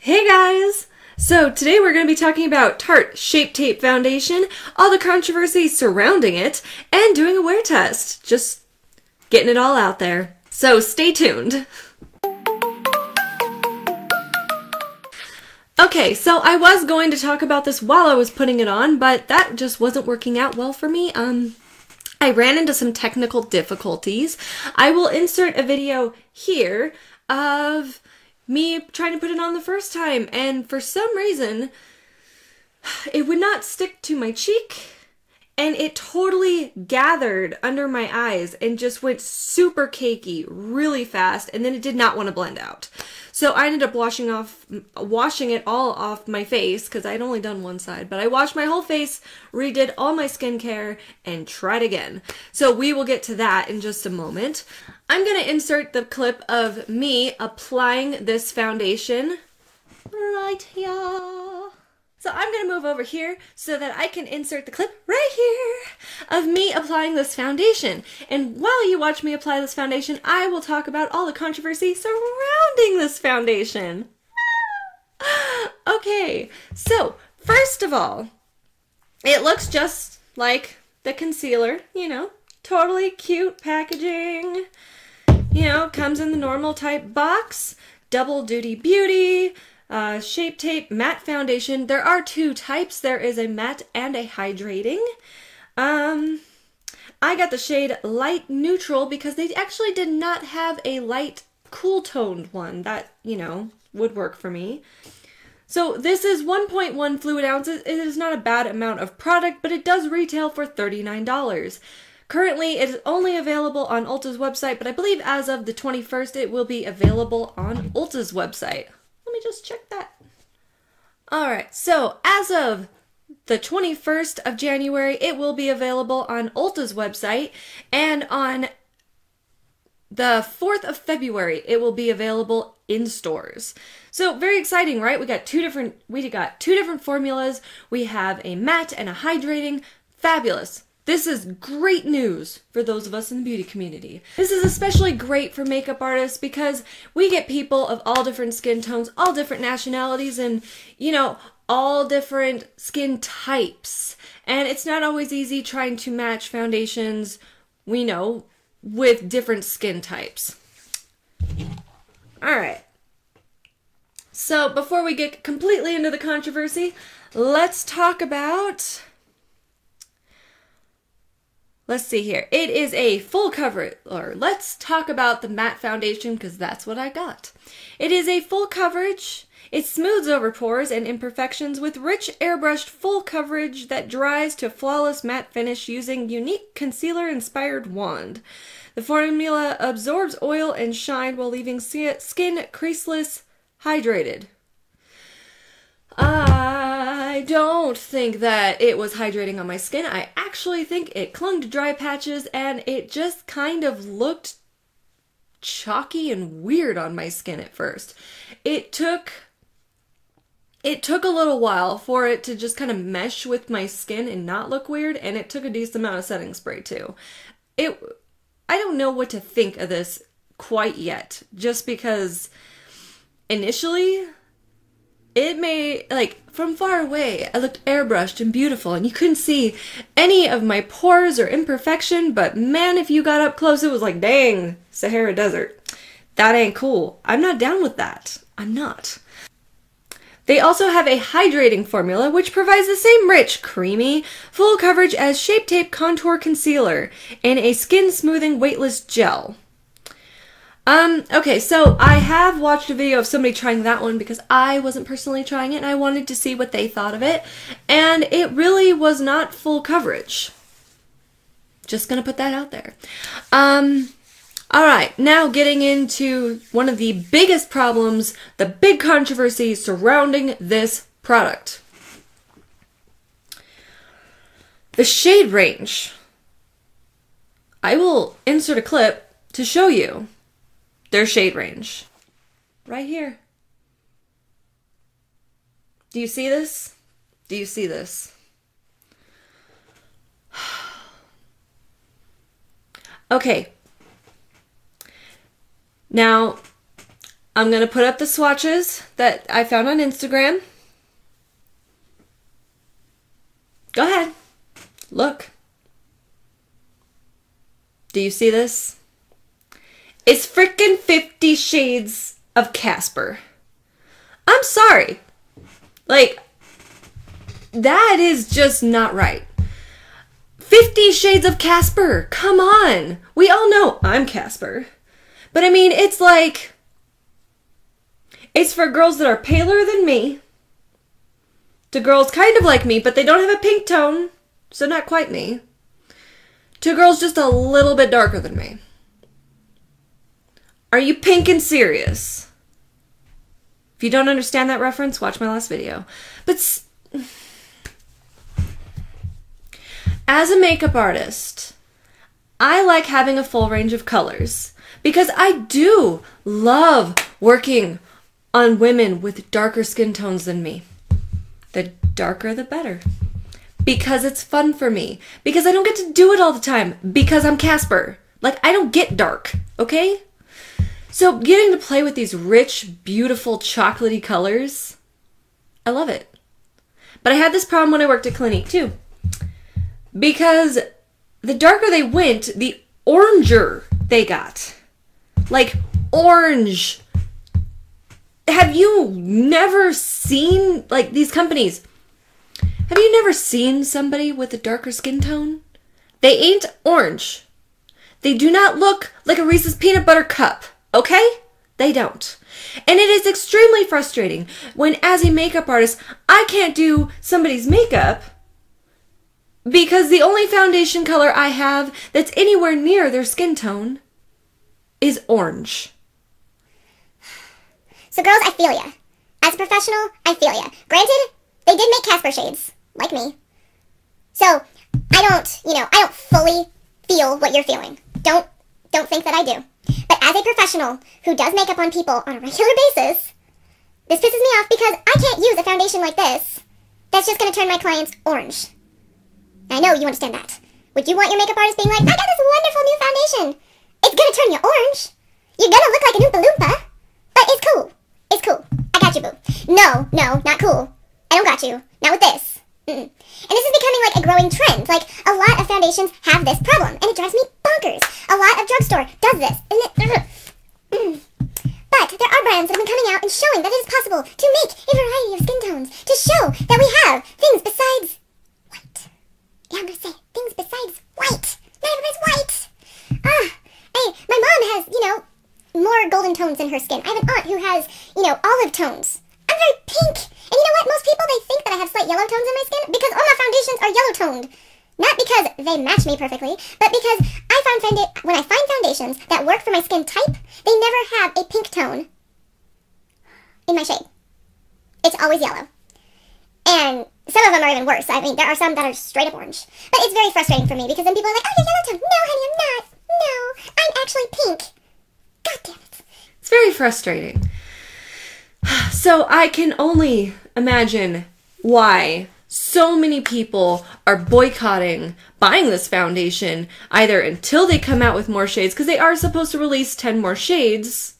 Hey guys! So today we're going to be talking about Tarte Shape Tape Foundation, all the controversy surrounding it, and doing a wear test. Just getting it all out there. So stay tuned. Okay, so I was going to talk about this while I was putting it on, but that just wasn't working out well for me. I ran into some technical difficulties. I will insert a video here of me trying to put it on the first time, and for some reason it would not stick to my cheek, and it totally gathered under my eyes and just went super cakey really fast, and then it did not want to blend out. So I ended up washing it all off my face, because I'd only done one side, but I washed my whole face, redid all my skincare, and tried again. So we will get to that in just a moment. I'm going to insert the clip of me applying this foundation right here. So I'm going to move over here so that I can insert the clip right here of me applying this foundation. And while you watch me apply this foundation, I will talk about all the controversy surrounding this foundation. Okay, so first of all, it looks just like the concealer, you know, totally cute packaging. You know, comes in the normal type box, double duty beauty, Shape Tape matte foundation. There are two types. There is a matte and a hydrating. I got the shade light neutral because they actually did not have a light cool toned one that, you know, would work for me. So this is 1.1 fluid ounces. It is not a bad amount of product, but it does retail for $39. Currently, it is only available on Ulta's website, but I believe as of the 21st, it will be available on Ulta's website. Let me just check that. Alright, so as of the 21st of January, it will be available on Ulta's website, and on the 4th of February, it will be available in stores. So very exciting, right? We got two different formulas. We have a matte and a hydrating. Fabulous. This is great news for those of us in the beauty community. This is especially great for makeup artists because we get people of all different skin tones, all different nationalities, and, you know, all different skin types. And it's not always easy trying to match foundations, we know, with different skin types. Alright. So before we get completely into the controversy, let's talk about... Let's see here. It is a full coverage, or let's talk about the matte foundation because that's what I got. It is a full coverage. It smooths over pores and imperfections with rich airbrushed full coverage that dries to a flawless matte finish using unique concealer-inspired wand. The formula absorbs oil and shine while leaving skin creaseless, hydrated. I don't think that it was hydrating on my skin. I actually think it clung to dry patches and it just kind of looked chalky and weird on my skin at first. It took a little while for it to just kind of mesh with my skin and not look weird, and it took a decent amount of setting spray too. I don't know what to think of this quite yet, just because initially it may, like, from far away, I looked airbrushed and beautiful, and you couldn't see any of my pores or imperfection, but man, if you got up close, it was like, dang, Sahara Desert. That ain't cool. I'm not down with that. I'm not. They also have a hydrating formula, which provides the same rich, creamy, full coverage as Shape Tape Contour Concealer in a skin smoothing weightless gel. Okay, so I have watched a video of somebody trying that one because I wasn't personally trying it and I wanted to see what they thought of it, and it really was not full coverage. Just gonna put that out there. Alright, now getting into one of the biggest problems, the big controversy surrounding this product. The shade range. I will insert a clip to show you their shade range. Right here. Do you see this? Do you see this? Okay. Now, I'm going to put up the swatches that I found on Instagram. Go ahead. Look. Do you see this? It's freaking 50 Shades of Casper. I'm sorry. Like, that is just not right. 50 Shades of Casper. Come on. We all know I'm Casper. But I mean, it's like, it's for girls that are paler than me, to girls kind of like me, but they don't have a pink tone, so not quite me, to girls just a little bit darker than me. Are you pink and serious? If you don't understand that reference, watch my last video. But as a makeup artist, I like having a full range of colors because I do love working on women with darker skin tones than me. The darker, the better. Because it's fun for me. Because I don't get to do it all the time. Because I'm Casper. Like, I don't get dark, okay? So getting to play with these rich, beautiful, chocolatey colors, I love it. But I had this problem when I worked at Clinique, too. Because the darker they went, the oranger they got. Like, orange. Have you never seen, like, these companies, have you never seen somebody with a darker skin tone? They ain't orange. They do not look like a Reese's peanut butter cup, okay? They don't. And it is extremely frustrating when, as a makeup artist, I can't do somebody's makeup because the only foundation color I have that's anywhere near their skin tone is orange. So girls, I feel ya. As a professional, I feel ya. Granted, they did make Casper shades, like me. So, I don't fully feel what you're feeling. Don't think that I do. But as a professional who does makeup on people on a regular basis, this pisses me off because I can't use a foundation like this that's just going to turn my clients orange. And I know you understand that. Would you want your makeup artist being like, I got this wonderful new foundation. It's going to turn you orange. You're going to look like an Oompa Loompa. But it's cool. It's cool. I got you, boo. No, not cool. I don't got you. Not with this. And this is becoming like a growing trend. Like, a lot of foundations have this problem, and it drives me bonkers. A lot of drugstore does this, But there are brands that have been coming out and showing that it is possible to make a variety of skin tones, to show that we have things besides white. Yeah, I'm gonna say it. Things besides white. Not everybody's white. Hey, my mom has, more golden tones in her skin. I have an aunt who has, olive tones. I'm very pink. And you know what? Most people, they think that I have slight yellow tones in my skin because all my foundations are yellow toned. Not because they match me perfectly, but because when I find foundations that work for my skin type, they never have a pink tone in my shade. It's always yellow. And some of them are even worse. I mean, there are some that are straight up orange. But it's very frustrating for me because then people are like, oh, you're yellow tone. No, honey, I'm not. No, I'm actually pink. God damn it. It's very frustrating. So I can only imagine why so many people are boycotting buying this foundation either until they come out with more shades, because they are supposed to release 10 more shades,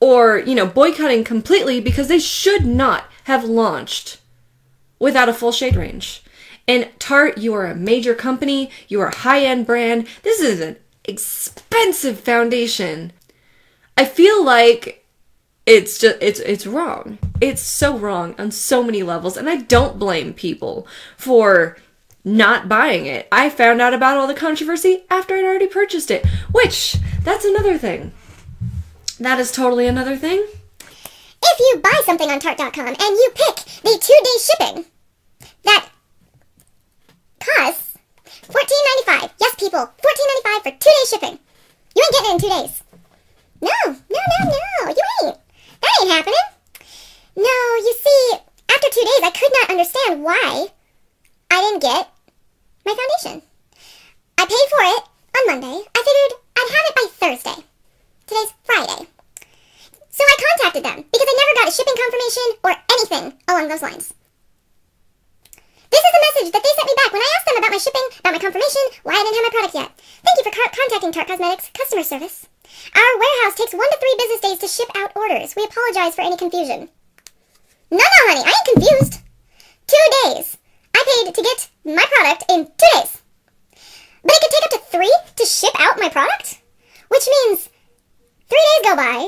or, boycotting completely because they should not have launched without a full shade range. And Tarte, you are a major company, you are a high-end brand. This is an expensive foundation. I feel like it's wrong. It's so wrong on so many levels, and I don't blame people for not buying it. I found out about all the controversy after I'd already purchased it, which, that's another thing. That is totally another thing. If you buy something on Tarte.com and you pick the 2-day shipping, that costs $14.95. Yes, people, $14.95 for 2-day shipping. You ain't getting it in 2 days. No, you ain't. That ain't happening. No, you see, after 2 days, I could not understand why I didn't get my foundation. I paid for it on Monday. I figured I'd have it by Thursday. Today's Friday. So I contacted them because I never got a shipping confirmation or anything along those lines. This is the message that they sent me back when I asked them about my shipping, about my confirmation, why I didn't have my product yet. Thank you for contacting Tarte Cosmetics customer service. Our warehouse takes 1 to 3 business days to ship out orders. We apologize for any confusion. No, honey, I ain't confused. 2 days. I paid to get my product in 2 days. But it could take up to 3 to ship out my product? Which means 3 days go by,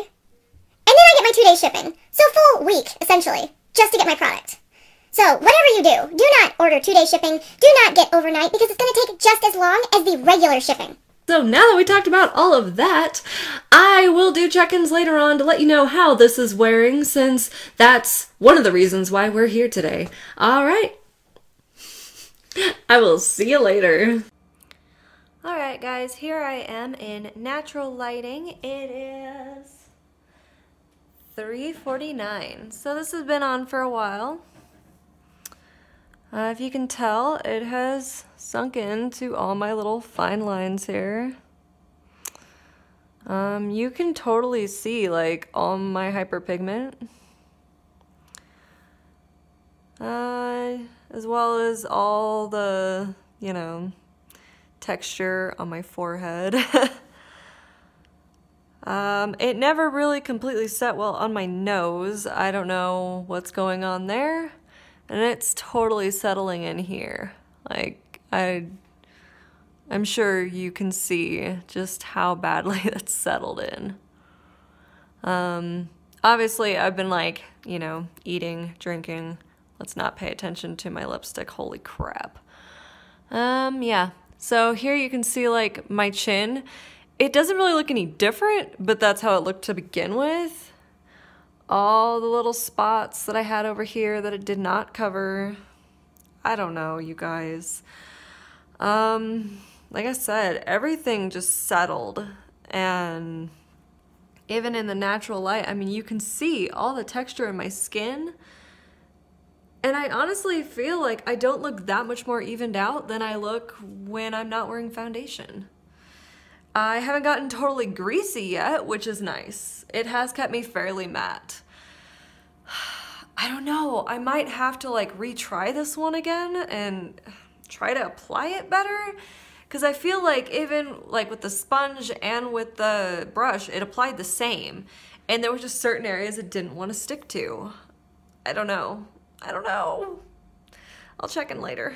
and then I get my 2-day shipping. So a full week, essentially, just to get my product. So whatever you do not order 2-day shipping. Do not get overnight because it's going to take just as long as the regular shipping. So now that we talked about all of that, I will do check-ins later on to let you know how this is wearing, since that's one of the reasons why we're here today. All right. I will see you later. All right, guys, here I am in natural lighting. It is 3:49. So this has been on for a while. If you can tell, it has sunk into all my little fine lines here. You can totally see like all my hyperpigment. As well as all the, you know, texture on my forehead. It never really completely set well on my nose. I don't know what's going on there. And it's totally settling in here. Like, I'm sure you can see just how badly that's settled in. Obviously, I've been like, you know, eating, drinking. Let's not pay attention to my lipstick. Holy crap. Yeah. So here you can see like my chin. It doesn't really look any different, but that's how it looked to begin with. All the little spots that I had over here that it did not cover. I don't know, you guys. Like I said, everything just settled, and even in the natural light, I mean, you can see all the texture in my skin, and I honestly feel like I don't look that much more evened out than I look when I'm not wearing foundation. I haven't gotten totally greasy yet, which is nice. It has kept me fairly matte. I don't know, I might have to like retry this one again and try to apply it better, because I feel like even like with the sponge and with the brush, it applied the same, and there were just certain areas it didn't want to stick to. I don't know. I'll check in later.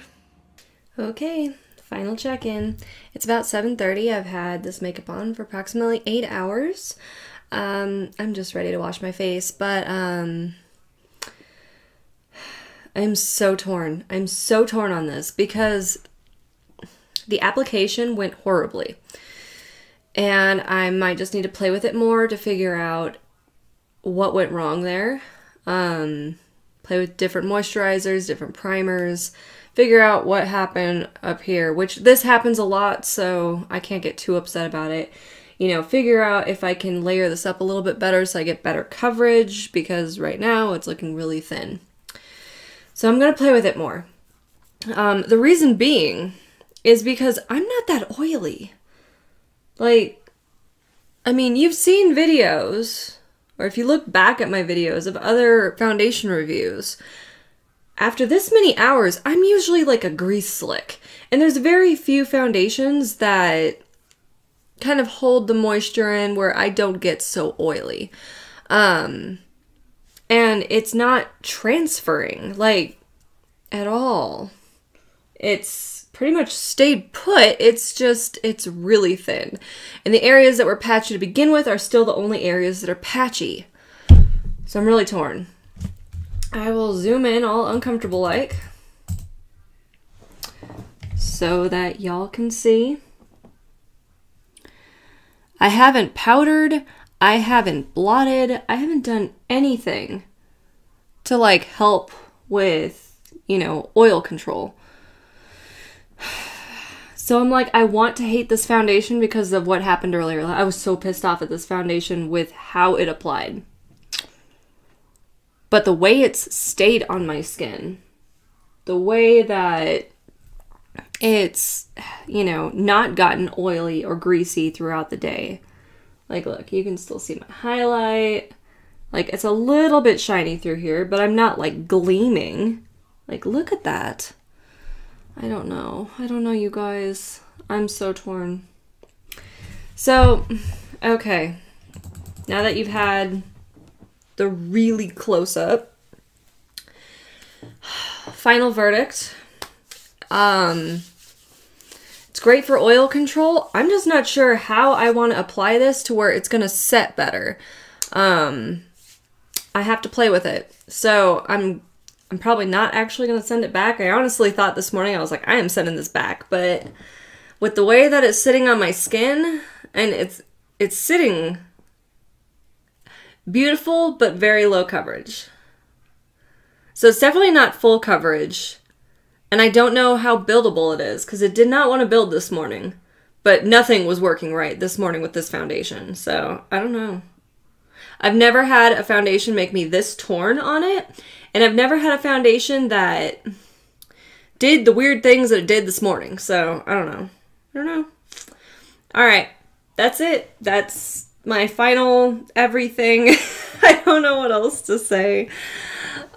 Okay. Final check-in. It's about 7:30. I've had this makeup on for approximately 8 hours. I'm just ready to wash my face, but I'm so torn. I'm so torn on this because the application went horribly. And I might just need to play with it more to figure out what went wrong there. Play with different moisturizers, different primers, figure out what happened up here, which this happens a lot, so I can't get too upset about it. You know, figure out if I can layer this up a little bit better so I get better coverage, because right now it's looking really thin. So I'm going to play with it more. The reason being is because I'm not that oily. Like, I mean, you've seen videos, or if you look back at my videos of other foundation reviews, after this many hours, I'm usually like a grease slick. And there's very few foundations that kind of hold the moisture in where I don't get so oily. And it's not transferring, like, at all. It's pretty much stayed put. It's just, it's really thin. And the areas that were patchy to begin with are still the only areas that are patchy. So I'm really torn. I will zoom in all uncomfortable like, so that y'all can see. I haven't powdered, I haven't blotted, I haven't done anything to like help with, you know, oil control. So I'm like, I want to hate this foundation because of what happened earlier. I was so pissed off at this foundation with how it applied. But the way it's stayed on my skin, the way that it's, you know, not gotten oily or greasy throughout the day. Like, look, you can still see my highlight. Like, it's a little bit shiny through here, but I'm not, like, gleaming. Like, look at that. I don't know. I don't know, you guys. I'm so torn. So, Okay. Now that you've had the really close-up, final verdict. It's great for oil control. I'm just not sure how I want to apply this to where it's going to set better. I have to play with it. So I'm probably not actually going to send it back. I honestly thought this morning, I was like, I am sending this back. But with the way that it's sitting on my skin, and it's sitting beautiful, but very low coverage. So it's definitely not full coverage. And I don't know how buildable it is, because it did not want to build this morning. But nothing was working right this morning with this foundation. So, I don't know. I've never had a foundation make me this torn on it. And I've never had a foundation that did the weird things that it did this morning. So, I don't know. I don't know. Alright. That's it. That's my final everything. I don't know what else to say.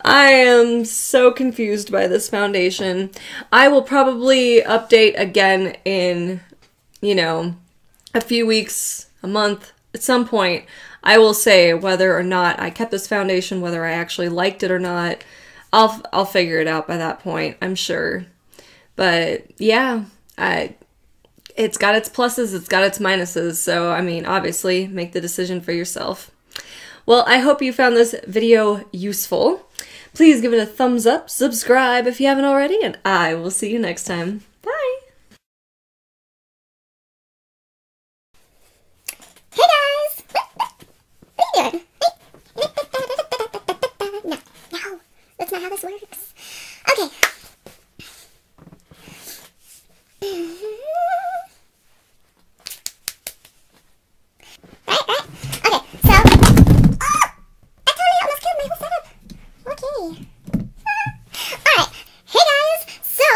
I am so confused by this foundation. I will probably update again in, you know, a few weeks, a month, at some point. I will say whether or not I kept this foundation, whether I actually liked it or not. I'll figure it out by that point, I'm sure. But yeah, it's got its pluses, it's got its minuses. So, I mean, obviously, make the decision for yourself. Well, I hope you found this video useful. Please give it a thumbs up, subscribe if you haven't already, and I will see you next time. Bye! Hey guys! What are you doing? No, that's not how this works. Okay. Right. Okay, so... Oh! I totally almost killed my whole setup. Okay. Alright. Hey guys! So...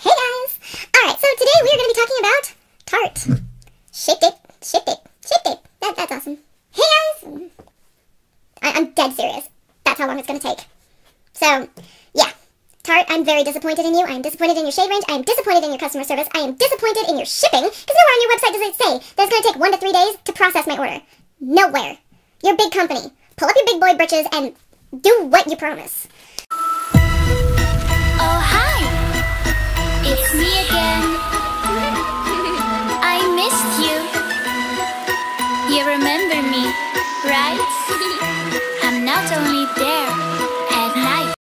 Hey guys! Alright, so today we are going to be talking about Tarte. Shipped it. That's awesome. Hey guys! I'm dead serious. That's how long it's going to take. So, yeah. Tarte, I'm very disappointed in you. I am disappointed in your shade range. I am disappointed in your customer service. I am disappointed in your shipping. Because nowhere on your website does it say that it's going to take 1 to 3 days to process my order. Nowhere. You're a big company. Pull up your big boy britches and do what you promise.